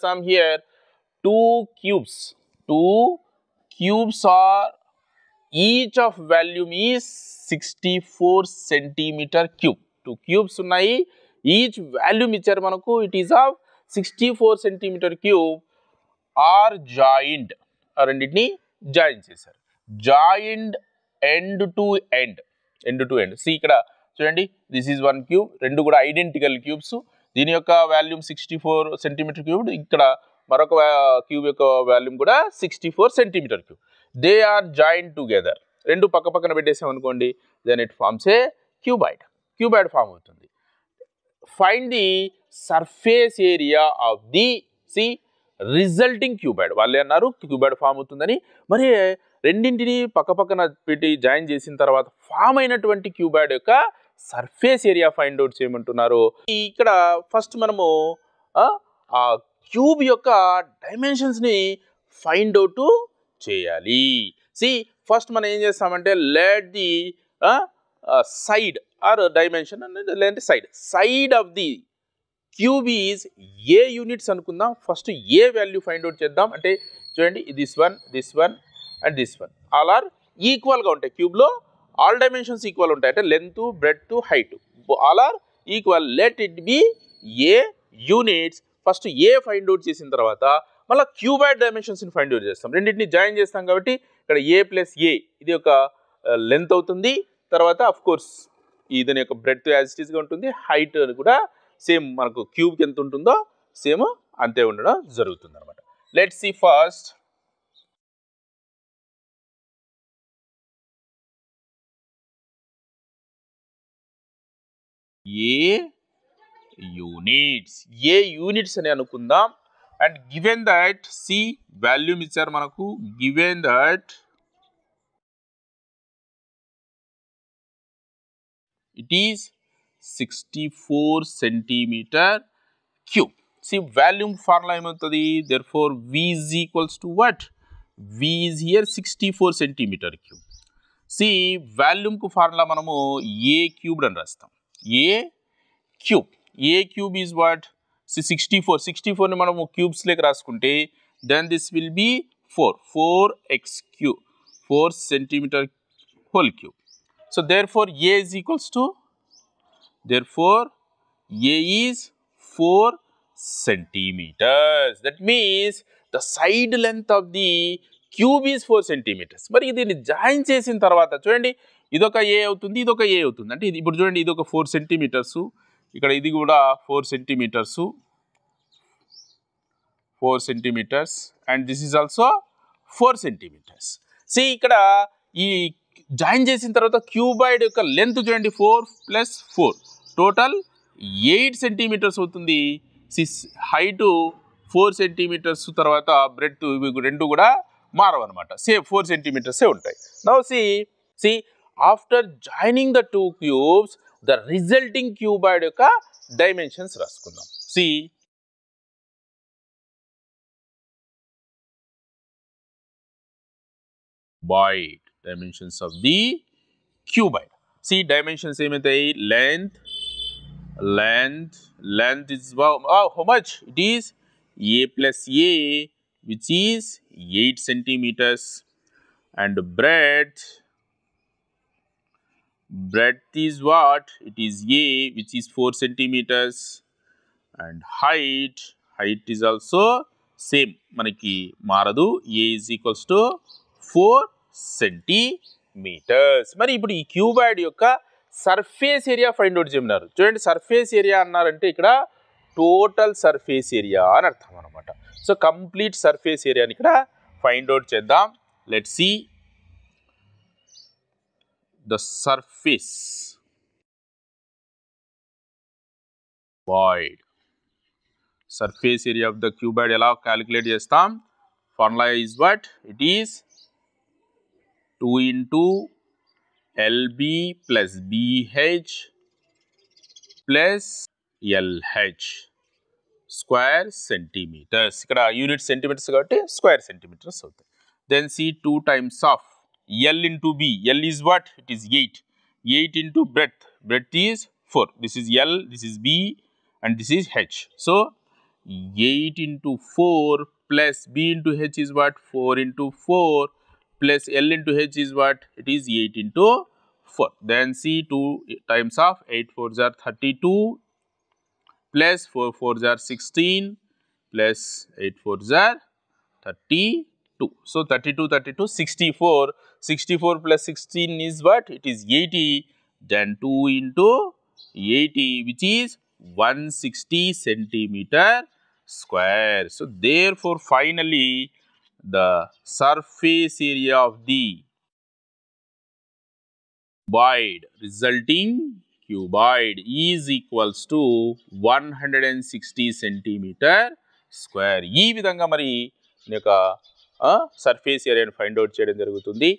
Sum here, two cubes are each of volume is 64 centimeter cube. Two cubes ఉన్నాయి, each volume ఇచ్చారు మనకు, it is of 64 centimeter cube are joined, రెండింటిని join చేశారు. Joined end to end, see ఇక్కడ చూడండి, this is one cube, రెండు కూడా identical cubes, దీని యొక్క వాల్యూమ్ 64 సెంటీమీటర్ క్యూబ్, ఇక్కడ మరొక క్యూబ్ యొక్క వాల్యూమ్ కూడా 64 centimetre cube. They are join together, రెండు పక్క పక్కన పెట్టేసాం అనుకోండి, then it forms a cuboid form అవుతుంది. Find the surface area of the resulting cuboid. వాళ్ళే అన్నారు క్యూబాయిడ్ ఫామ్ అవుతుందని. మరి రెండింటిని పక్క పక్కన పెట్టి జాయిన్ చేసిన తర్వాత ఫామ్ అయినటువంటి క్యూబాయిడ్ యొక్క సర్ఫేస్ ఏరియా ఫైండ్ అవుట్ చేయమంటున్నారు. ఇక్కడ ఫస్ట్ మనము ఆ క్యూబ్ యొక్క డైమెన్షన్స్ని ఫైండ్ అవుట్ చేయాలి. ఫస్ట్ మనం ఏం చేస్తామంటే, let the side or dimension లేదంటే side of the cube is a units అనుకుందాం. First a value find out చేద్దాం. అంటే చూడండి, this one and this one all are ఈక్వల్గా ఉంటాయి. క్యూబ్లో ఆల్ డైమెన్షన్స్ ఈక్వల్ ఉంటాయి, అంటే length, breadth, height all are equal. Let it be a units. First a find out చేసిన తర్వాత మళ్ళీ క్యూబాయిడ్ డైమెన్షన్స్ని ఫైండ్ అవుట్ చేస్తాం. రెండింటిని జాయిన్ చేస్తాం కాబట్టి ఇక్కడ ఏ ప్లస్ ఏ ఇది ఒక లెంత్ అవుతుంది. తర్వాత అఫ్ కోర్స్ దీని యొక్క బ్రెడ్త్ యాజ్ ఇట్ ఈస్గా ఉంటుంది, హైట్ కూడా సేమ్ మనకు క్యూబ్కి ఎంత ఉంటుందో సేమ్ అంతే ఉండడం జరుగుతుంది అనమాట. Let's see first a units అని అనుకుందాం. అండ్ గివెన్ దట్ వాల్యూమ్ ఇచ్చారు మనకు, given that it is 64 centimeter cube. Volume formula ఏమవుతుంది, therefore V is equals to what? V is here 64 centimeter cube. Volume కు ఫార్ములా మనము A cubed అని రాస్తాం. A cube is what? 64 ని మనము cubes లేక రాసుకుంటే then this will be 4x cube, 4 centimeter whole cube. So therefore A is equals to, therefore A is 4 centimeters. That means the side length of the cube is 4 centimeters. మరి దీన్ని join చేసిన తర్వాత చూడండి, ఇదొక ఏ అవుతుంది, ఇదొక ఏ అవుతుంది. అంటే ఇది ఇప్పుడు చూడండి, ఇదొక 4 సెంటీమీటర్స్, ఇక్కడ ఇది కూడా 4 centimetres and this is also 4 centimetres. ఇక్కడ ఈ జాయిన్ చేసిన తర్వాత క్యూబాయిడ్ యొక్క లెంత్ చూడండి, 4 + 4 టోటల్ 8 సెంటీమీటర్స్ అవుతుంది. హైటు 4 సెంటీమీటర్స్, తర్వాత బ్రెడ్త్ ఇవి రెండు కూడా మారవు అనమాట, సేమ్ 4 సెంటీమీటర్సే ఉంటాయి. Now see after joining the two cubes the resulting cuboid యొక్క డైమెన్షన్స్ రాసుకుందాం. cuboid dimensions of the cuboid. Dimensions ఏమైతాయి, length is how much? It is A plus A, which is 8 centimeters, and breadth is what? It is A, which is 4 centimeters, and height is also same, మనకి మారదు, A is equals to 4 centimeters. మరి ఇప్పుడు ఈ cuboid యొక్క surface area find out చేయమన్నారు. చూడండి, surface area అన్నారంటే ఇక్కడ టోటల్ సర్ఫేస్ ఏరియా అని అర్థం అనమాట. సో కంప్లీట్ సర్ఫేస్ ఏరియాని ఇక్కడ ఫైండ్ అవుట్ చేద్దాం. Let's see the surface void. Surface area of the cuboid ఎలా క్యాలిక్యులేట్ చేస్తాం? Formula is what? It is 2 into LB plus BH plus LH square centimeters. ఇక్కడ unit centimetres కాబట్టి square centimetres అవుతాయి. Then see 2 times of L into B. L is what? It is 8. 8 into breadth. Breadth is 4. This is L, this is B, and this is H. So 8 into 4 plus B into H is what? 4 into 4 plus L into H is what? It is 8 into 4. Then see 2 times of 8 4s are 32 plus 4 4s are 16 plus 8 4s are 32. So 32 32 64. 64 plus 16 is what? It is 80. Then 2 into 80, which is 160 centimeter square. So therefore finally the surface area of the cuboid resulting cuboid is equals to 160 centimeter square. ఈ విధంగా మరి యొక్క surface ఏరియాను find out చేయడం జరుగుతుంది.